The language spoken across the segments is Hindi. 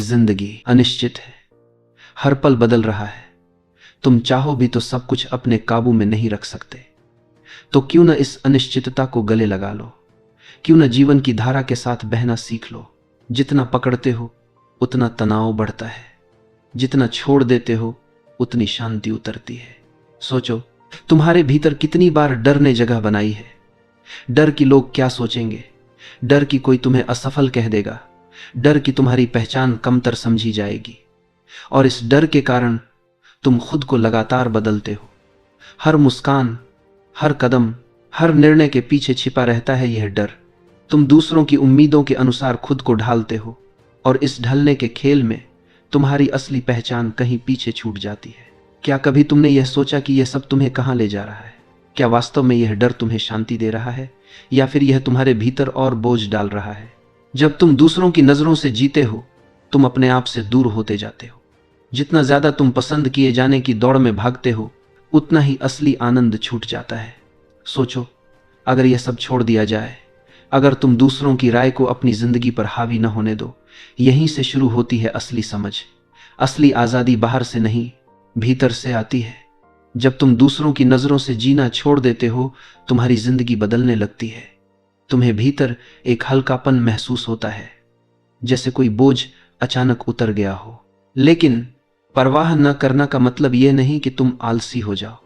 जिंदगी अनिश्चित है, हर पल बदल रहा है। तुम चाहो भी तो सब कुछ अपने काबू में नहीं रख सकते। तो क्यों न इस अनिश्चितता को गले लगा लो, क्यों न जीवन की धारा के साथ बहना सीख लो। जितना पकड़ते हो उतना तनाव बढ़ता है, जितना छोड़ देते हो उतनी शांति उतरती है। सोचो, तुम्हारे भीतर कितनी बार डर ने जगह बनाई है। डर कि लोग क्या सोचेंगे, डर कि कोई तुम्हें असफल कह देगा, डर कि तुम्हारी पहचान कमतर समझी जाएगी। और इस डर के कारण तुम खुद को लगातार बदलते हो। हर मुस्कान, हर कदम, हर निर्णय के पीछे छिपा रहता है यह डर। तुम दूसरों की उम्मीदों के अनुसार खुद को ढालते हो, और इस ढलने के खेल में तुम्हारी असली पहचान कहीं पीछे छूट जाती है। क्या कभी तुमने यह सोचा कि यह सब तुम्हें कहां ले जा रहा है? क्या वास्तव में यह डर तुम्हें शांति दे रहा है, या फिर यह तुम्हारे भीतर और बोझ डाल रहा है? जब तुम दूसरों की नजरों से जीते हो, तुम अपने आप से दूर होते जाते हो। जितना ज्यादा तुम पसंद किए जाने की दौड़ में भागते हो, उतना ही असली आनंद छूट जाता है। सोचो, अगर यह सब छोड़ दिया जाए, अगर तुम दूसरों की राय को अपनी जिंदगी पर हावी न होने दो, यहीं से शुरू होती है असली समझ। असली आजादी बाहर से नहीं, भीतर से आती है। जब तुम दूसरों की नजरों से जीना छोड़ देते हो, तुम्हारी जिंदगी बदलने लगती है। तुम्हें भीतर एक हल्कापन महसूस होता है, जैसे कोई बोझ अचानक उतर गया हो। लेकिन परवाह न करना का मतलब यह नहीं कि तुम आलसी हो जाओ,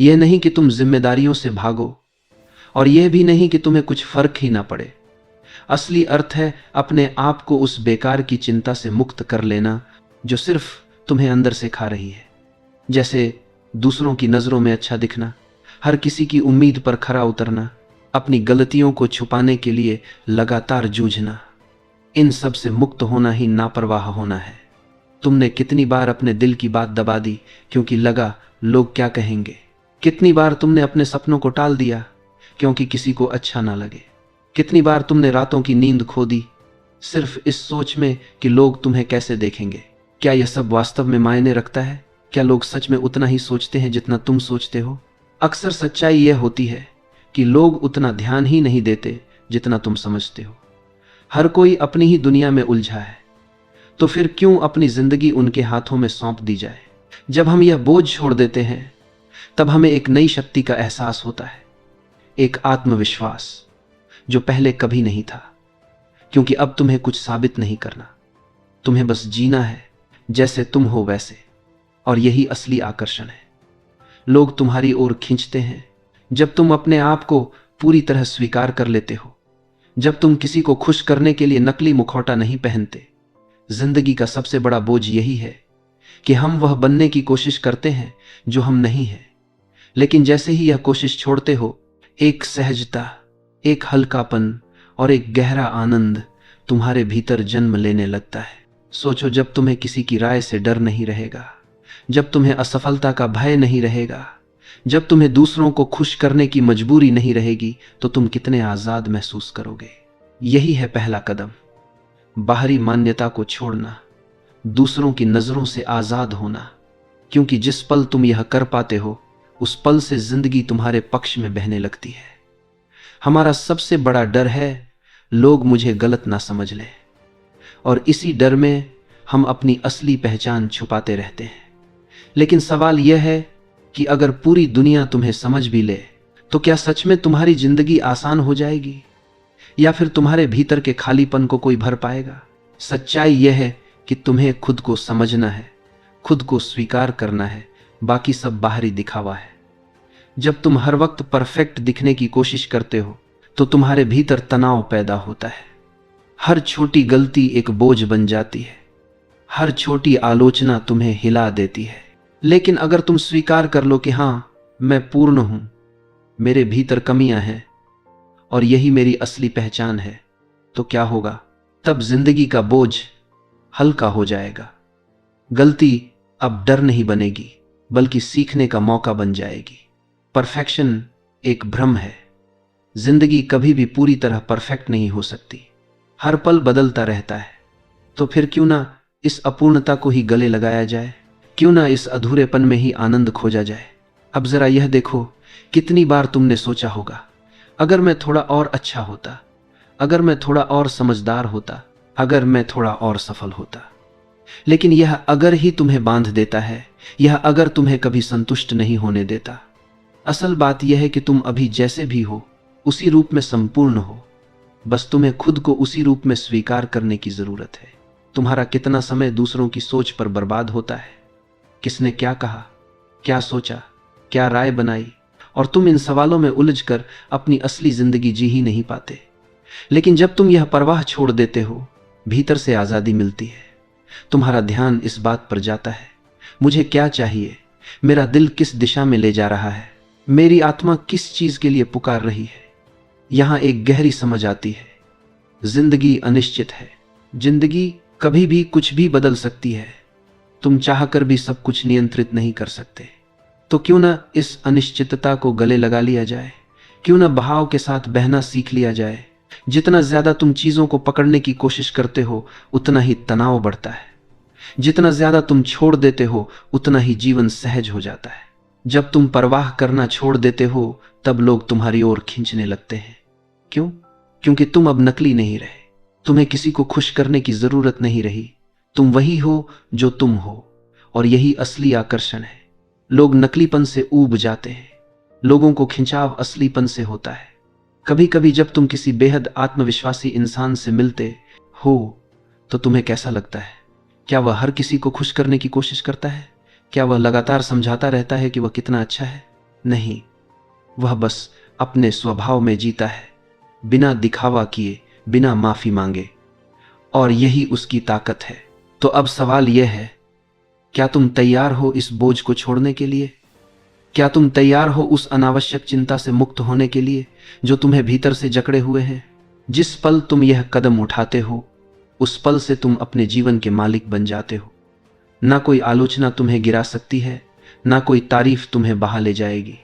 यह नहीं कि तुम जिम्मेदारियों से भागो, और यह भी नहीं कि तुम्हें कुछ फर्क ही ना पड़े। असली अर्थ है अपने आप को उस बेकार की चिंता से मुक्त कर लेना जो सिर्फ तुम्हें अंदर से खा रही है। जैसे दूसरों की नजरों में अच्छा दिखना, हर किसी की उम्मीद पर खरा उतरना, अपनी गलतियों को छुपाने के लिए लगातार जूझना। इन सब से मुक्त होना ही नापरवाह होना है। तुमने कितनी बार अपने दिल की बात दबा दी क्योंकि लगा लोग क्या कहेंगे? कितनी बार तुमने अपने सपनों को टाल दिया क्योंकि किसी को अच्छा ना लगे? कितनी बार तुमने रातों की नींद खो दी सिर्फ इस सोच में कि लोग तुम्हें कैसे देखेंगे? क्या यह सब वास्तव में मायने रखता है? क्या लोग सच में उतना ही सोचते हैं जितना तुम सोचते हो? अक्सर सच्चाई यह होती है कि लोग उतना ध्यान ही नहीं देते जितना तुम समझते हो। हर कोई अपनी ही दुनिया में उलझा है, तो फिर क्यों अपनी जिंदगी उनके हाथों में सौंप दी जाए? जब हम यह बोझ छोड़ देते हैं, तब हमें एक नई शक्ति का एहसास होता है, एक आत्मविश्वास जो पहले कभी नहीं था। क्योंकि अब तुम्हें कुछ साबित नहीं करना, तुम्हें बस जीना है जैसे तुम हो वैसे। और यही असली आकर्षण है। लोग तुम्हारी ओर खींचते हैं जब तुम अपने आप को पूरी तरह स्वीकार कर लेते हो, जब तुम किसी को खुश करने के लिए नकली मुखौटा नहीं पहनते। जिंदगी का सबसे बड़ा बोझ यही है कि हम वह बनने की कोशिश करते हैं जो हम नहीं हैं। लेकिन जैसे ही यह कोशिश छोड़ते हो, एक सहजता, एक हल्कापन और एक गहरा आनंद तुम्हारे भीतर जन्म लेने लगता है। सोचो, जब तुम्हें किसी की राय से डर नहीं रहेगा, जब तुम्हें असफलता का भय नहीं रहेगा, जब तुम्हें दूसरों को खुश करने की मजबूरी नहीं रहेगी, तो तुम कितने आजाद महसूस करोगे। यही है पहला कदम, बाहरी मान्यता को छोड़ना, दूसरों की नजरों से आजाद होना। क्योंकि जिस पल तुम यह कर पाते हो, उस पल से जिंदगी तुम्हारे पक्ष में बहने लगती है। हमारा सबसे बड़ा डर है लोग मुझे गलत ना समझ लें, और इसी डर में हम अपनी असली पहचान छुपाते रहते हैं। लेकिन सवाल यह है कि अगर पूरी दुनिया तुम्हें समझ भी ले, तो क्या सच में तुम्हारी जिंदगी आसान हो जाएगी, या फिर तुम्हारे भीतर के खालीपन को कोई भर पाएगा? सच्चाई यह है कि तुम्हें खुद को समझना है, खुद को स्वीकार करना है, बाकी सब बाहरी दिखावा है। जब तुम हर वक्त परफेक्ट दिखने की कोशिश करते हो, तो तुम्हारे भीतर तनाव पैदा होता है। हर छोटी गलती एक बोझ बन जाती है, हर छोटी आलोचना तुम्हें हिला देती है। लेकिन अगर तुम स्वीकार कर लो कि हां, मैं पूर्ण हूं, मेरे भीतर कमियां हैं और यही मेरी असली पहचान है, तो क्या होगा? तब जिंदगी का बोझ हल्का हो जाएगा। गलती अब डर नहीं बनेगी, बल्कि सीखने का मौका बन जाएगी। परफेक्शन एक भ्रम है। जिंदगी कभी भी पूरी तरह परफेक्ट नहीं हो सकती, हर पल बदलता रहता है। तो फिर क्यों ना इस अपूर्णता को ही गले लगाया जाए? क्यों ना इस अधूरेपन में ही आनंद खोजा जाए? अब जरा यह देखो, कितनी बार तुमने सोचा होगा, अगर मैं थोड़ा और अच्छा होता, अगर मैं थोड़ा और समझदार होता, अगर मैं थोड़ा और सफल होता। लेकिन यह अगर ही तुम्हें बांध देता है, यह अगर तुम्हें कभी संतुष्ट नहीं होने देता। असल बात यह है कि तुम अभी जैसे भी हो उसी रूप में संपूर्ण हो, बस तुम्हें खुद को उसी रूप में स्वीकार करने की जरूरत है। तुम्हारा कितना समय दूसरों की सोच पर बर्बाद होता है, किसने क्या कहा, क्या सोचा, क्या राय बनाई, और तुम इन सवालों में उलझकर अपनी असली जिंदगी जी ही नहीं पाते। लेकिन जब तुम यह परवाह छोड़ देते हो, भीतर से आजादी मिलती है। तुम्हारा ध्यान इस बात पर जाता है, मुझे क्या चाहिए, मेरा दिल किस दिशा में ले जा रहा है, मेरी आत्मा किस चीज के लिए पुकार रही है। यहां एक गहरी समझ आती है, जिंदगी अनिश्चित है, जिंदगी कभी भी कुछ भी बदल सकती है। तुम चाहकर भी सब कुछ नियंत्रित नहीं कर सकते। तो क्यों ना इस अनिश्चितता को गले लगा लिया जाए, क्यों ना बहाव के साथ बहना सीख लिया जाए। जितना ज्यादा तुम चीजों को पकड़ने की कोशिश करते हो, उतना ही तनाव बढ़ता है। जितना ज्यादा तुम छोड़ देते हो, उतना ही जीवन सहज हो जाता है। जब तुम परवाह करना छोड़ देते हो, तब लोग तुम्हारी ओर खींचने लगते हैं। क्यों? क्योंकि तुम अब नकली नहीं रहे। तुम्हें किसी को खुश करने की जरूरत नहीं रही। तुम वही हो जो तुम हो, और यही असली आकर्षण है। लोग नकलीपन से ऊब जाते हैं, लोगों को खिंचाव असलीपन से होता है। कभी कभी जब तुम किसी बेहद आत्मविश्वासी इंसान से मिलते हो, तो तुम्हें कैसा लगता है? क्या वह हर किसी को खुश करने की कोशिश करता है? क्या वह लगातार समझाता रहता है कि वह कितना अच्छा है? नहीं, वह बस अपने स्वभाव में जीता है, बिना दिखावा किए, बिना माफी मांगे, और यही उसकी ताकत है। तो अब सवाल यह है, क्या तुम तैयार हो इस बोझ को छोड़ने के लिए? क्या तुम तैयार हो उस अनावश्यक चिंता से मुक्त होने के लिए जो तुम्हें भीतर से जकड़े हुए है? जिस पल तुम यह कदम उठाते हो, उस पल से तुम अपने जीवन के मालिक बन जाते हो। ना कोई आलोचना तुम्हें गिरा सकती है, ना कोई तारीफ तुम्हें बहा ले जाएगी।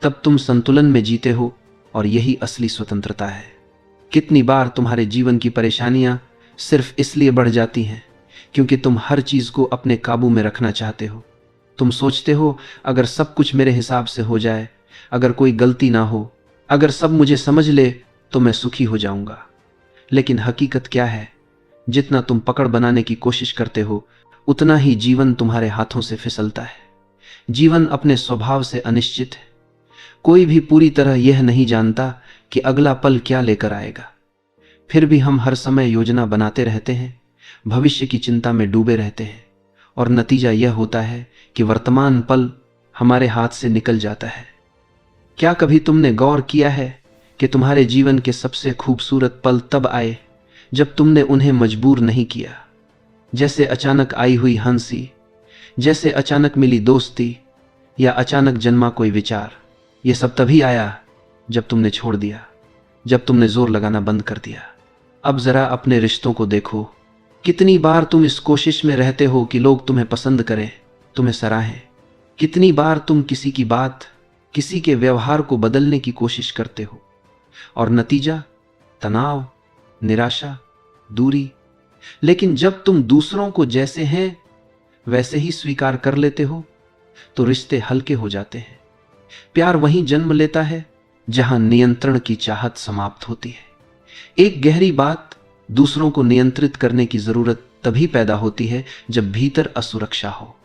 तब तुम संतुलन में जीते हो, और यही असली स्वतंत्रता है। कितनी बार तुम्हारे जीवन की परेशानियां सिर्फ इसलिए बढ़ जाती हैं क्योंकि तुम हर चीज को अपने काबू में रखना चाहते हो। तुम सोचते हो, अगर सब कुछ मेरे हिसाब से हो जाए, अगर कोई गलती ना हो, अगर सब मुझे समझ ले, तो मैं सुखी हो जाऊंगा। लेकिन हकीकत क्या है? जितना तुम पकड़ बनाने की कोशिश करते हो, उतना ही जीवन तुम्हारे हाथों से फिसलता है। जीवन अपने स्वभाव से अनिश्चित है। कोई भी पूरी तरह यह नहीं जानता कि अगला पल क्या लेकर आएगा। फिर भी हम हर समय योजना बनाते रहते हैं, भविष्य की चिंता में डूबे रहते हैं, और नतीजा यह होता है कि वर्तमान पल हमारे हाथ से निकल जाता है। क्या कभी तुमने गौर किया है कि तुम्हारे जीवन के सबसे खूबसूरत पल तब आए जब तुमने उन्हें मजबूर नहीं किया? जैसे अचानक आई हुई हंसी, जैसे अचानक मिली दोस्ती, या अचानक जन्मा कोई विचार। यह सब तभी आया जब तुमने छोड़ दिया, जब तुमने जोर लगाना बंद कर दिया। अब जरा अपने रिश्तों को देखो। कितनी बार तुम इस कोशिश में रहते हो कि लोग तुम्हें पसंद करें, तुम्हें सराहें। कितनी बार तुम किसी की बात, किसी के व्यवहार को बदलने की कोशिश करते हो, और नतीजा तनाव, निराशा, दूरी। लेकिन जब तुम दूसरों को जैसे हैं वैसे ही स्वीकार कर लेते हो, तो रिश्ते हल्के हो जाते हैं। प्यार वहीं जन्म लेता है जहां नियंत्रण की चाहत समाप्त होती है। एक गहरी बात, दूसरों को नियंत्रित करने की जरूरत तभी पैदा होती है जब भीतर असुरक्षा हो।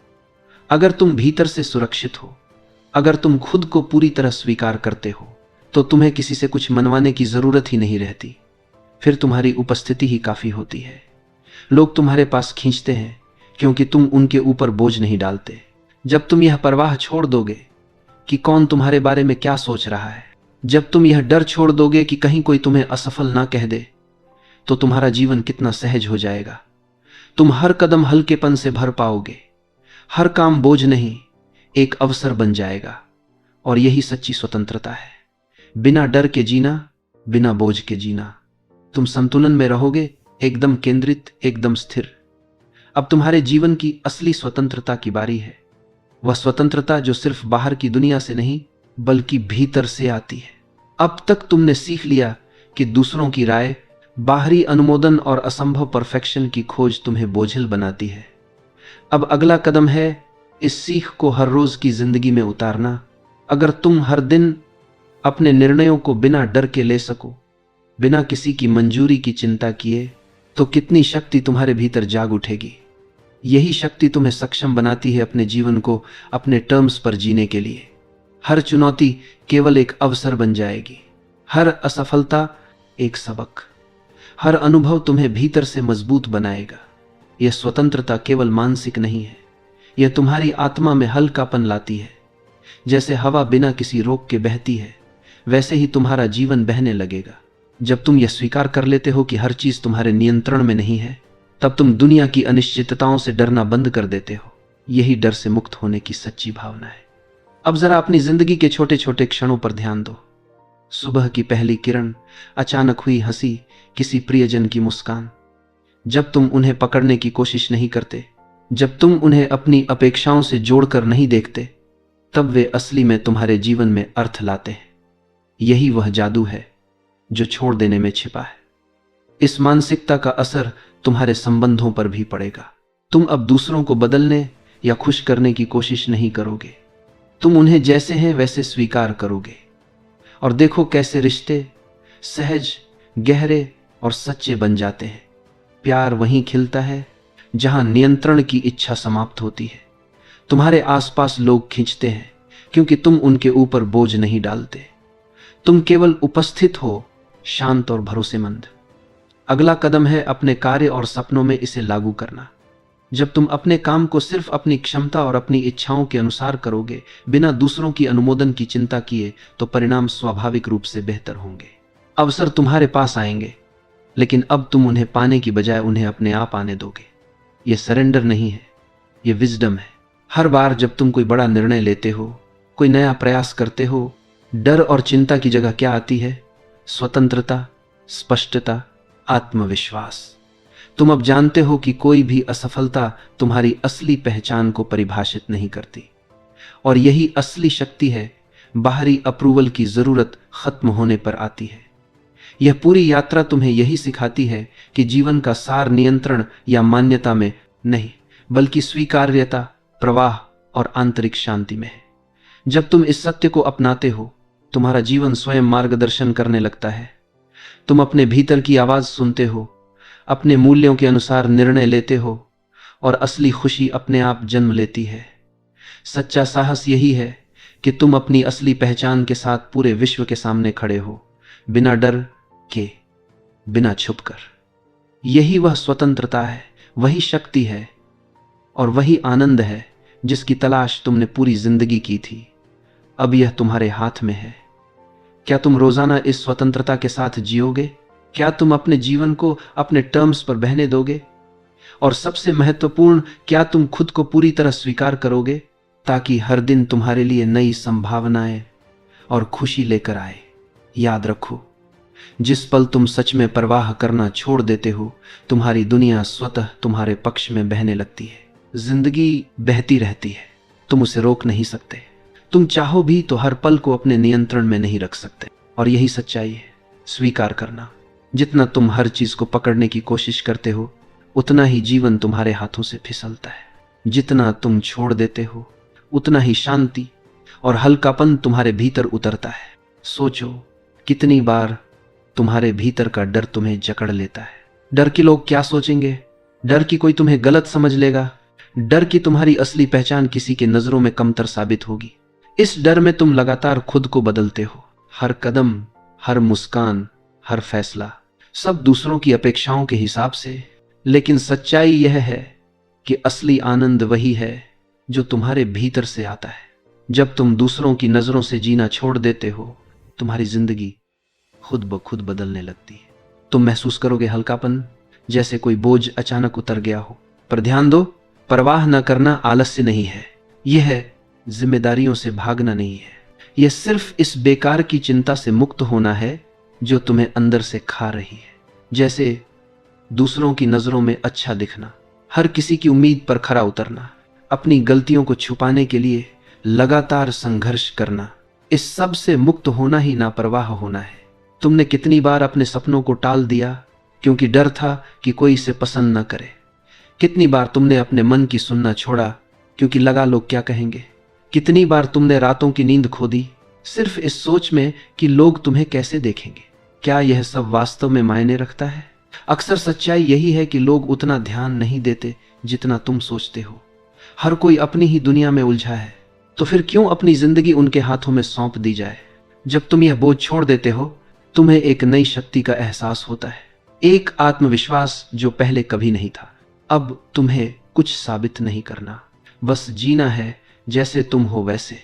अगर तुम भीतर से सुरक्षित हो, अगर तुम खुद को पूरी तरह स्वीकार करते हो, तो तुम्हें किसी से कुछ मनवाने की जरूरत ही नहीं रहती। फिर तुम्हारी उपस्थिति ही काफी होती है। लोग तुम्हारे पास खींचते हैं क्योंकि तुम उनके ऊपर बोझ नहीं डालते। जब तुम यह परवाह छोड़ दोगे कि कौन तुम्हारे बारे में क्या सोच रहा है, जब तुम यह डर छोड़ दोगे कि कहीं कोई तुम्हें असफल ना कह दे, तो तुम्हारा जीवन कितना सहज हो जाएगा। तुम हर कदम हल्केपन से भर पाओगे, हर काम बोझ नहीं, एक अवसर बन जाएगा। और यही सच्ची स्वतंत्रता है, बिना डर के जीना, बिना बोझ के जीना। तुम संतुलन में रहोगे, एकदम केंद्रित, एकदम स्थिर। अब तुम्हारे जीवन की असली स्वतंत्रता की बारी है। वह स्वतंत्रता जो सिर्फ बाहर की दुनिया से नहीं, बल्कि भीतर से आती है। अब तक तुमने सीख लिया कि दूसरों की राय, बाहरी अनुमोदन और असंभव परफेक्शन की खोज तुम्हें बोझिल बनाती है। अब अगला कदम है इस सीख को हर रोज की जिंदगी में उतारना। अगर तुम हर दिन अपने निर्णयों को बिना डर के ले सको, बिना किसी की मंजूरी की चिंता किए, तो कितनी शक्ति तुम्हारे भीतर जाग उठेगी। यही शक्ति तुम्हें सक्षम बनाती है अपने जीवन को अपने टर्म्स पर जीने के लिए। हर चुनौती केवल एक अवसर बन जाएगी, हर असफलता एक सबक, हर अनुभव तुम्हें भीतर से मजबूत बनाएगा। यह स्वतंत्रता केवल मानसिक नहीं है, यह तुम्हारी आत्मा में हल्कापन लाती है। जैसे हवा बिना किसी रोक के बहती है, वैसे ही तुम्हारा जीवन बहने लगेगा। जब तुम यह स्वीकार कर लेते हो कि हर चीज तुम्हारे नियंत्रण में नहीं है, तब तुम दुनिया की अनिश्चितताओं से डरना बंद कर देते हो। यही डर से मुक्त होने की सच्ची भावना है। अब जरा अपनी जिंदगी के छोटे छोटे क्षणों पर ध्यान दो। सुबह की पहली किरण, अचानक हुई हंसी, किसी प्रियजन की मुस्कान। जब तुम उन्हें पकड़ने की कोशिश नहीं करते, जब तुम उन्हें अपनी अपेक्षाओं से जोड़कर नहीं देखते, तब वे असली में तुम्हारे जीवन में अर्थ लाते हैं। यही वह जादू है जो छोड़ देने में छिपा है। इस मानसिकता का असर तुम्हारे संबंधों पर भी पड़ेगा। तुम अब दूसरों को बदलने या खुश करने की कोशिश नहीं करोगे। तुम उन्हें जैसे हैं वैसे स्वीकार करोगे। और देखो कैसे रिश्ते सहज, गहरे और सच्चे बन जाते हैं। प्यार वहीं खिलता है जहां नियंत्रण की इच्छा समाप्त होती है। तुम्हारे आसपास लोग खींचते हैं क्योंकि तुम उनके ऊपर बोझ नहीं डालते। तुम केवल उपस्थित हो, शांत और भरोसेमंद। अगला कदम है अपने कार्य और सपनों में इसे लागू करना। जब तुम अपने काम को सिर्फ अपनी क्षमता और अपनी इच्छाओं के अनुसार करोगे, बिना दूसरों की अनुमोदन की चिंता किए, तो परिणाम स्वाभाविक रूप से बेहतर होंगे। अवसर तुम्हारे पास आएंगे, लेकिन अब तुम उन्हें पाने की बजाय उन्हें अपने आप आने दोगे। यह सरेंडर नहीं है, यह विजडम है। हर बार जब तुम कोई बड़ा निर्णय लेते हो, कोई नया प्रयास करते हो, डर और चिंता की जगह क्या आती है? स्वतंत्रता, स्पष्टता, आत्मविश्वास। तुम अब जानते हो कि कोई भी असफलता तुम्हारी असली पहचान को परिभाषित नहीं करती। और यही असली शक्ति है, बाहरी अप्रूवल की जरूरत खत्म होने पर आती है। यह पूरी यात्रा तुम्हें यही सिखाती है कि जीवन का सार नियंत्रण या मान्यता में नहीं, बल्कि स्वीकार्यता, प्रवाह और आंतरिक शांति में है। जब तुम इस सत्य को अपनाते हो, तुम्हारा जीवन स्वयं मार्गदर्शन करने लगता है। तुम अपने भीतर की आवाज सुनते हो, अपने मूल्यों के अनुसार निर्णय लेते हो और असली खुशी अपने आप जन्म लेती है। सच्चा साहस यही है कि तुम अपनी असली पहचान के साथ पूरे विश्व के सामने खड़े हो, बिना डर के, बिना छुपकर। यही वह स्वतंत्रता है, वही शक्ति है और वही आनंद है जिसकी तलाश तुमने पूरी जिंदगी की थी। अब यह तुम्हारे हाथ में है। क्या तुम रोजाना इस स्वतंत्रता के साथ जियोगे? क्या तुम अपने जीवन को अपने टर्म्स पर बहने दोगे? और सबसे महत्वपूर्ण, क्या तुम खुद को पूरी तरह स्वीकार करोगे ताकि हर दिन तुम्हारे लिए नई संभावनाएं और खुशी लेकर आए? याद रखो, जिस पल तुम सच में परवाह करना छोड़ देते हो, तुम्हारी दुनिया स्वतः तुम्हारे पक्ष में बहने लगती है। जिंदगी बहती रहती है, तुम उसे रोक नहीं सकते। तुम चाहो भी तो हर पल को अपने नियंत्रण में नहीं रख सकते। और यही सच्चाई है, स्वीकार करना। जितना तुम हर चीज को पकड़ने की कोशिश करते हो, उतना ही जीवन तुम्हारे हाथों से फिसलता है। जितना तुम छोड़ देते हो, उतना ही शांति और हल्कापन तुम्हारे भीतर उतरता है। सोचो, कितनी बार तुम्हारे भीतर का डर तुम्हें जकड़ लेता है। डर कि लोग क्या सोचेंगे, डर कि कोई तुम्हें गलत समझ लेगा, डर कि तुम्हारी असली पहचान किसी के नजरों में कमतर साबित होगी। इस डर में तुम लगातार खुद को बदलते हो। हर कदम, हर मुस्कान, हर फैसला, सब दूसरों की अपेक्षाओं के हिसाब से। लेकिन सच्चाई यह है कि असली आनंद वही है जो तुम्हारे भीतर से आता है। जब तुम दूसरों की नजरों से जीना छोड़ देते हो, तुम्हारी जिंदगी खुद ब खुद बदलने लगती है। तुम महसूस करोगे हल्कापन, जैसे कोई बोझ अचानक उतर गया हो। पर ध्यान दो, परवाह न करना आलस्य नहीं है, यह है जिम्मेदारियों से भागना नहीं है। यह सिर्फ इस बेकार की चिंता से मुक्त होना है जो तुम्हें अंदर से खा रही है। जैसे दूसरों की नजरों में अच्छा दिखना, हर किसी की उम्मीद पर खरा उतरना, अपनी गलतियों को छुपाने के लिए लगातार संघर्ष करना। इस सब से मुक्त होना ही लापरवाह होना है। तुमने कितनी बार अपने सपनों को टाल दिया क्योंकि डर था कि कोई इसे पसंद न करे? कितनी बार तुमने अपने मन की सुनना छोड़ा क्योंकि लगा लोग क्या कहेंगे? कितनी बार तुमने रातों की नींद खो दी सिर्फ इस सोच में कि लोग तुम्हें कैसे देखेंगे? क्या यह सब वास्तव में मायने रखता है? अक्सर सच्चाई यही है कि लोग उतना ध्यान नहीं देते जितना तुम सोचते हो। हर कोई अपनी ही दुनिया में उलझा है, तो फिर क्यों अपनी जिंदगी उनके हाथों में सौंप दी जाए। जब तुम यह बोझ छोड़ देते हो, तुम्हें एक नई शक्ति का एहसास होता है, एक आत्मविश्वास जो पहले कभी नहीं था। अब तुम्हें कुछ साबित नहीं करना, बस जीना है जैसे तुम हो वैसे।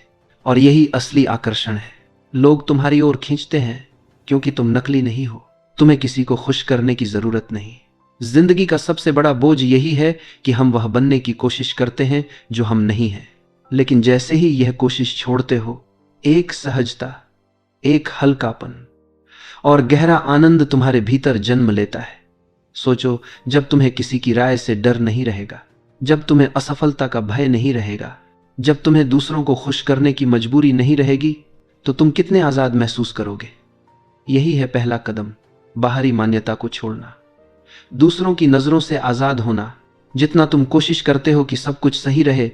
और यही असली आकर्षण है। लोग तुम्हारी ओर खींचते हैं क्योंकि तुम नकली नहीं हो। तुम्हें किसी को खुश करने की जरूरत नहीं। जिंदगी का सबसे बड़ा बोझ यही है कि हम वह बनने की कोशिश करते हैं जो हम नहीं हैं। लेकिन जैसे ही यह कोशिश छोड़ते हो, एक सहजता, एक हल्कापन और गहरा आनंद तुम्हारे भीतर जन्म लेता है। सोचो, जब तुम्हें किसी की राय से डर नहीं रहेगा, जब तुम्हें असफलता का भय नहीं रहेगा, जब तुम्हें दूसरों को खुश करने की मजबूरी नहीं रहेगी, तो तुम कितने आजाद महसूस करोगे। यही है पहला कदम, बाहरी मान्यता को छोड़ना, दूसरों की नजरों से आजाद होना। जितना तुम कोशिश करते हो कि सब कुछ सही रहे,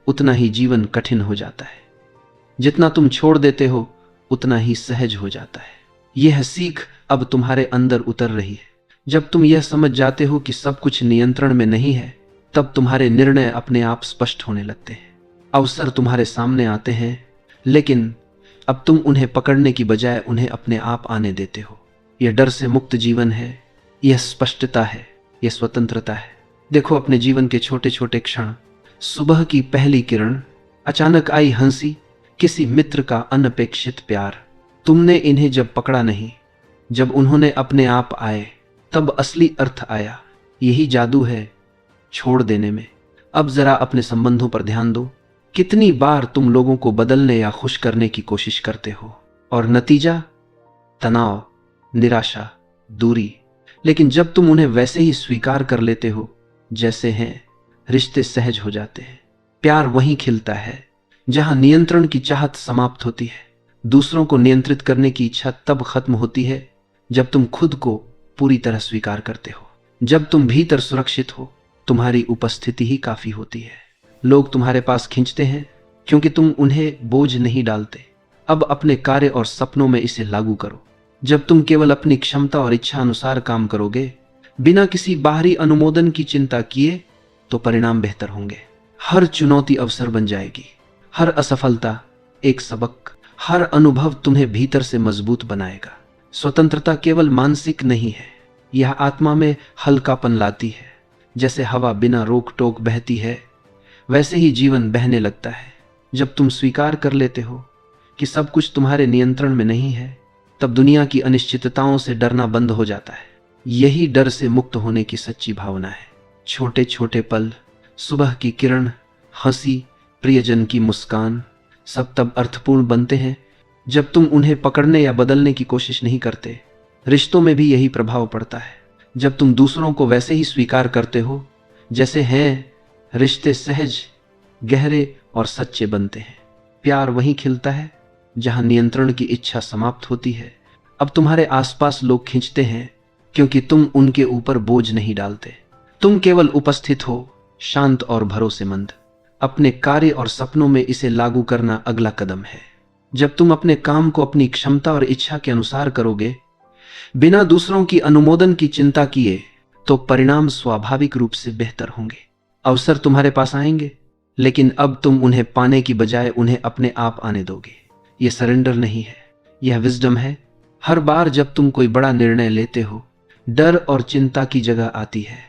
उतना ही जीवन कठिन हो जाता है। जितना तुम छोड़ देते हो, उतना ही सहज हो जाता है। यह सीख अब तुम्हारे अंदर उतर रही है। जब तुम यह समझ जाते हो कि सब कुछ नियंत्रण में नहीं है, तब तुम्हारे निर्णय अपने आप स्पष्ट होने लगते हैं। अवसर तुम्हारे सामने आते हैं, लेकिन अब तुम उन्हें पकड़ने की बजाय उन्हें अपने आप आने देते हो। यह डर से मुक्त जीवन है, यह स्पष्टता है, यह स्वतंत्रता है। देखो अपने जीवन के छोटे छोटे क्षण, सुबह की पहली किरण, अचानक आई हंसी, किसी मित्र का अनपेक्षित प्यार। तुमने इन्हें जब पकड़ा नहीं, जब उन्होंने अपने आप आए, तब असली अर्थ आया। यही जादू है छोड़ देने में। अब जरा अपने संबंधों पर ध्यान दो। कितनी बार तुम लोगों को बदलने या खुश करने की कोशिश करते हो, और नतीजा तनाव, निराशा, दूरी। लेकिन जब तुम उन्हें वैसे ही स्वीकार कर लेते हो जैसे हैं, रिश्ते सहज हो जाते हैं। प्यार वहीं खिलता है जहां नियंत्रण की चाहत समाप्त होती है। दूसरों को नियंत्रित करने की इच्छा तब खत्म होती है जब तुम खुद को पूरी तरह स्वीकार करते हो। जब तुम भीतर सुरक्षित हो, तुम्हारी उपस्थिति ही काफी होती है। लोग तुम्हारे पास खींचते हैं क्योंकि तुम उन्हें बोझ नहीं डालते। अब अपने कार्य और सपनों में इसे लागू करो। जब तुम केवल अपनी क्षमता और इच्छा अनुसार काम करोगे, बिना किसी बाहरी अनुमोदन की चिंता किए, तो परिणाम बेहतर होंगे। हर चुनौती अवसर बन जाएगी, हर असफलता एक सबक, हर अनुभव तुम्हें भीतर से मजबूत बनाएगा। स्वतंत्रता केवल मानसिक नहीं है, यह आत्मा में हल्कापन लाती है। जैसे हवा बिना रोक टोक बहती है, वैसे ही जीवन बहने लगता है। जब तुम स्वीकार कर लेते हो कि सब कुछ तुम्हारे नियंत्रण में नहीं है, तब दुनिया की अनिश्चितताओं से डरना बंद हो जाता है। यही डर से मुक्त होने की सच्ची भावना है। छोटे छोटे पल, सुबह की किरण, हंसी, प्रियजन की मुस्कान, सब तब अर्थपूर्ण बनते हैं जब तुम उन्हें पकड़ने या बदलने की कोशिश नहीं करते। रिश्तों में भी यही प्रभाव पड़ता है। जब तुम दूसरों को वैसे ही स्वीकार करते हो जैसे हैं, रिश्ते सहज, गहरे और सच्चे बनते हैं। प्यार वहीं खिलता है जहां नियंत्रण की इच्छा समाप्त होती है। अब तुम्हारे आसपास लोग खींचते हैं क्योंकि तुम उनके ऊपर बोझ नहीं डालते। तुम केवल उपस्थित हो, शांत और भरोसेमंद। अपने कार्य और सपनों में इसे लागू करना अगला कदम है। जब तुम अपने काम को अपनी क्षमता और इच्छा के अनुसार करोगे, बिना दूसरों की अनुमोदन की चिंता किए, तो परिणाम स्वाभाविक रूप से बेहतर होंगे। अवसर तुम्हारे पास आएंगे, लेकिन अब तुम उन्हें पाने की बजाय उन्हें अपने आप आने दोगे। यह सरेंडर नहीं है, यह विजडम है। हर बार जब तुम कोई बड़ा निर्णय लेते हो, डर और चिंता की जगह आती है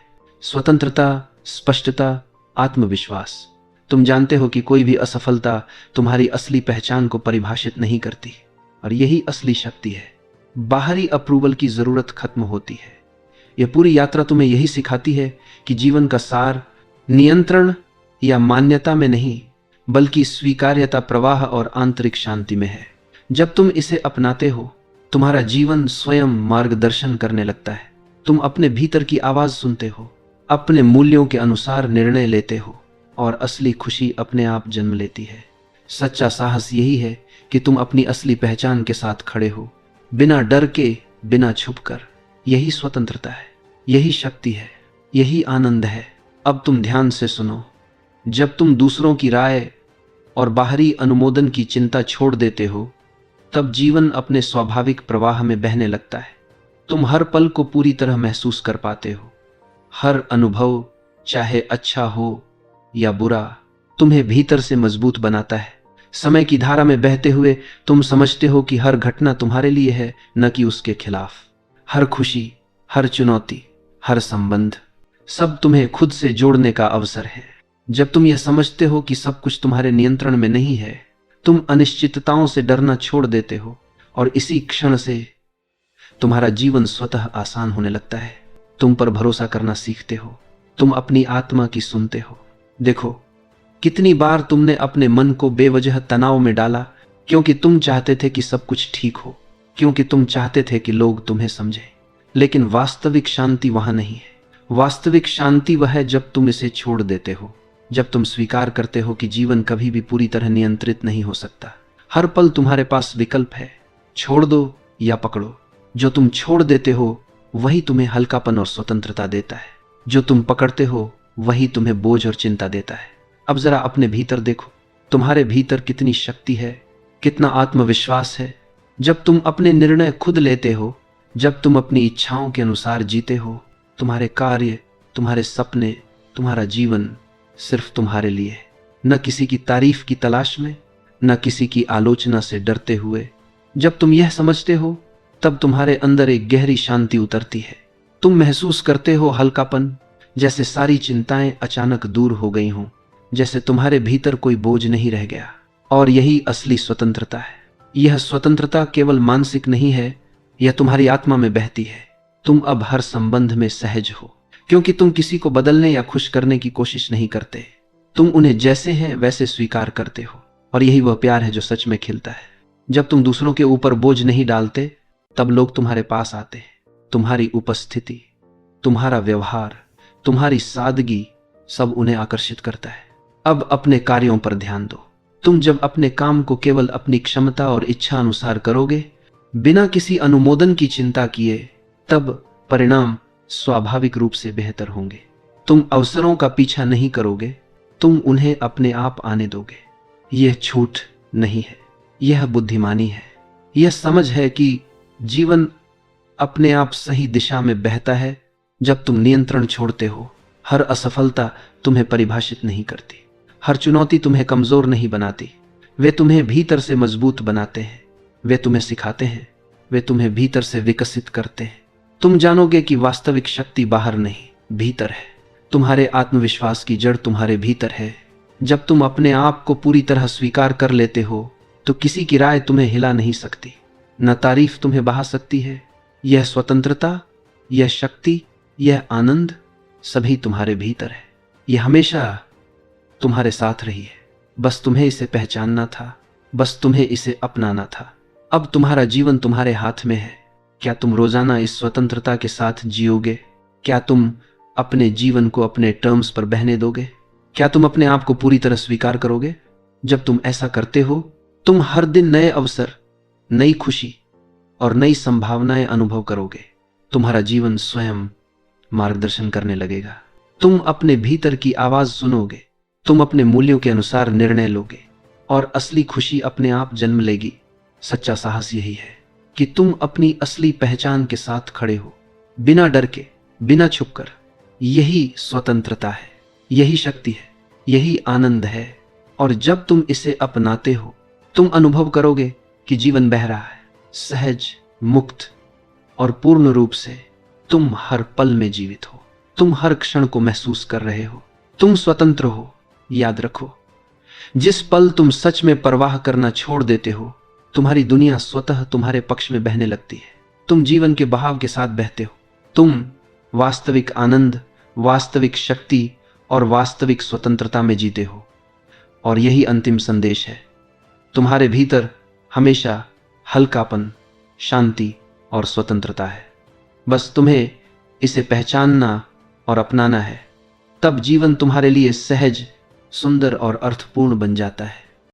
स्वतंत्रता, स्पष्टता, आत्मविश्वास। तुम जानते हो कि कोई भी असफलता तुम्हारी असली पहचान को परिभाषित नहीं करती, और यही असली शक्ति है। बाहरी अप्रूवल की जरूरत खत्म होती है। यह पूरी यात्रा तुम्हें यही सिखाती है कि जीवन का सार नियंत्रण या मान्यता में नहीं, बल्कि स्वीकार्यता, प्रवाह और आंतरिक शांति में है। जब तुम इसे अपनाते हो, तुम्हारा जीवन स्वयं मार्गदर्शन करने लगता है। तुम अपने भीतर की आवाज सुनते हो, अपने मूल्यों के अनुसार निर्णय लेते हो, और असली खुशी अपने आप जन्म लेती है। सच्चा साहस यही है कि तुम अपनी असली पहचान के साथ खड़े हो, बिना डर के, बिना छुपकर। यही स्वतंत्रता है, यही शक्ति है, यही आनंद है। अब तुम ध्यान से सुनो। जब तुम दूसरों की राय और बाहरी अनुमोदन की चिंता छोड़ देते हो, तब जीवन अपने स्वाभाविक प्रवाह में बहने लगता है। तुम हर पल को पूरी तरह महसूस कर पाते हो। हर अनुभव, चाहे अच्छा हो या बुरा, तुम्हें भीतर से मजबूत बनाता है। समय की धारा में बहते हुए तुम समझते हो कि हर घटना तुम्हारे लिए है, न कि उसके खिलाफ। हर खुशी, हर चुनौती, हर संबंध, सब तुम्हें खुद से जोड़ने का अवसर है। जब तुम यह समझते हो कि सब कुछ तुम्हारे नियंत्रण में नहीं है, तुम अनिश्चितताओं से डरना छोड़ देते हो और इसी क्षण से तुम्हारा जीवन स्वतः आसान होने लगता है। तुम पर भरोसा करना सीखते हो, तुम अपनी आत्मा की सुनते हो। देखो, कितनी बार तुमने अपने मन को बेवजह तनाव में डाला क्योंकि तुम चाहते थे कि सब कुछ ठीक हो, क्योंकि तुम चाहते थे कि लोग तुम्हें समझें। लेकिन वास्तविक शांति वहां नहीं है। वास्तविक शांति वह है जब तुम इसे छोड़ देते हो, जब तुम स्वीकार करते हो कि जीवन कभी भी पूरी तरह नियंत्रित नहीं हो सकता। हर पल तुम्हारे पास विकल्प है, छोड़ दो या पकड़ो। जो तुम छोड़ देते हो वही तुम्हें हल्कापन और स्वतंत्रता देता है। जो तुम पकड़ते हो वही तुम्हें बोझ और चिंता देता है। अब जरा अपने भीतर देखो, तुम्हारे भीतर कितनी शक्ति है, कितना आत्मविश्वास है। जब तुम अपने निर्णय खुद लेते हो, जब तुम अपनी इच्छाओं के अनुसार जीते हो, तुम्हारे कार्य, तुम्हारे सपने, तुम्हारा जीवन सिर्फ तुम्हारे लिए है। न किसी की तारीफ की तलाश में, न किसी की आलोचना से डरते हुए। जब तुम यह समझते हो, तब तुम्हारे अंदर एक गहरी शांति उतरती है। तुम महसूस करते हो हल्कापन, जैसे सारी चिंताएं अचानक दूर हो गई हों, जैसे तुम्हारे भीतर कोई बोझ नहीं रह गया। और यही असली स्वतंत्रता है। यह स्वतंत्रता केवल मानसिक नहीं है, यह तुम्हारी आत्मा में बहती है। तुम अब हर संबंध में सहज हो, क्योंकि तुम किसी को बदलने या खुश करने की कोशिश नहीं करते। तुम उन्हें जैसे हैं वैसे स्वीकार करते हो, और यही वह प्यार है जो सच में खिलता है। जब तुम दूसरों के ऊपर बोझ नहीं डालते, तब लोग तुम्हारे पास आते हैं। तुम्हारी उपस्थिति, तुम्हारा व्यवहार, तुम्हारी सादगी, सब उन्हें आकर्षित करता है। अब अपने कार्यों पर ध्यान दो। तुम जब अपने काम को केवल अपनी क्षमता और इच्छा अनुसार करोगे, बिना किसी अनुमोदन की चिंता किए, तब परिणाम स्वाभाविक रूप से बेहतर होंगे। तुम अवसरों का पीछा नहीं करोगे, तुम उन्हें अपने आप आने दोगे। यह छूट नहीं है, यह बुद्धिमानी है। यह समझ है कि जीवन अपने आप सही दिशा में बहता है जब तुम नियंत्रण छोड़ते हो। हर असफलता तुम्हें परिभाषित नहीं करती, हर चुनौती तुम्हें कमजोर नहीं बनाती। वे तुम्हें भीतर से मजबूत बनाते हैं, वे तुम्हें सिखाते हैं, वे तुम्हें भीतर से विकसित करते हैं। तुम जानोगे कि वास्तविक शक्ति बाहर नहीं, भीतर है। तुम्हारे आत्मविश्वास की जड़ तुम्हारे भीतर है। जब तुम अपने आप को पूरी तरह स्वीकार कर लेते हो, तो किसी की राय तुम्हें हिला नहीं सकती, न तारीफ तुम्हें बहा सकती है। यह स्वतंत्रता, यह शक्ति, यह आनंद सभी तुम्हारे भीतर है। यह हमेशा तुम्हारे साथ रही है, बस तुम्हें इसे पहचानना था, बस तुम्हें इसे अपनाना था। अब तुम्हारा जीवन तुम्हारे हाथ में है। क्या तुम रोजाना इस स्वतंत्रता के साथ जियोगे? क्या तुम अपने जीवन को अपने टर्म्स पर बहने दोगे? क्या तुम अपने आप को पूरी तरह स्वीकार करोगे? जब तुम ऐसा करते हो, तुम हर दिन नए अवसर, नई खुशी और नई संभावनाएं अनुभव करोगे। तुम्हारा जीवन स्वयं मार्गदर्शन करने लगेगा। तुम अपने भीतर की आवाज सुनोगे, तुम अपने मूल्यों के अनुसार निर्णय लोगे, और असली खुशी अपने आप जन्म लेगी। सच्चा साहस यही है कि तुम अपनी असली पहचान के साथ खड़े हो, बिना डर के, बिना छुपकर। यही स्वतंत्रता है, यही शक्ति है, यही आनंद है। और जब तुम इसे अपनाते हो, तुम अनुभव करोगे कि जीवन बह रहा है, सहज, मुक्त और पूर्ण रूप से। तुम हर पल में जीवित हो, तुम हर क्षण को महसूस कर रहे हो, तुम स्वतंत्र हो। याद रखो, जिस पल तुम सच में परवाह करना छोड़ देते हो, तुम्हारी दुनिया स्वतः तुम्हारे पक्ष में बहने लगती है। तुम जीवन के बहाव के साथ बहते हो। तुम वास्तविक आनंद, वास्तविक शक्ति और वास्तविक स्वतंत्रता में जीते हो। और यही अंतिम संदेश है। तुम्हारे भीतर हमेशा हल्कापन, शांति और स्वतंत्रता है। बस तुम्हें इसे पहचानना और अपनाना है। तब जीवन तुम्हारे लिए सहज, सुंदर और अर्थपूर्ण बन जाता है।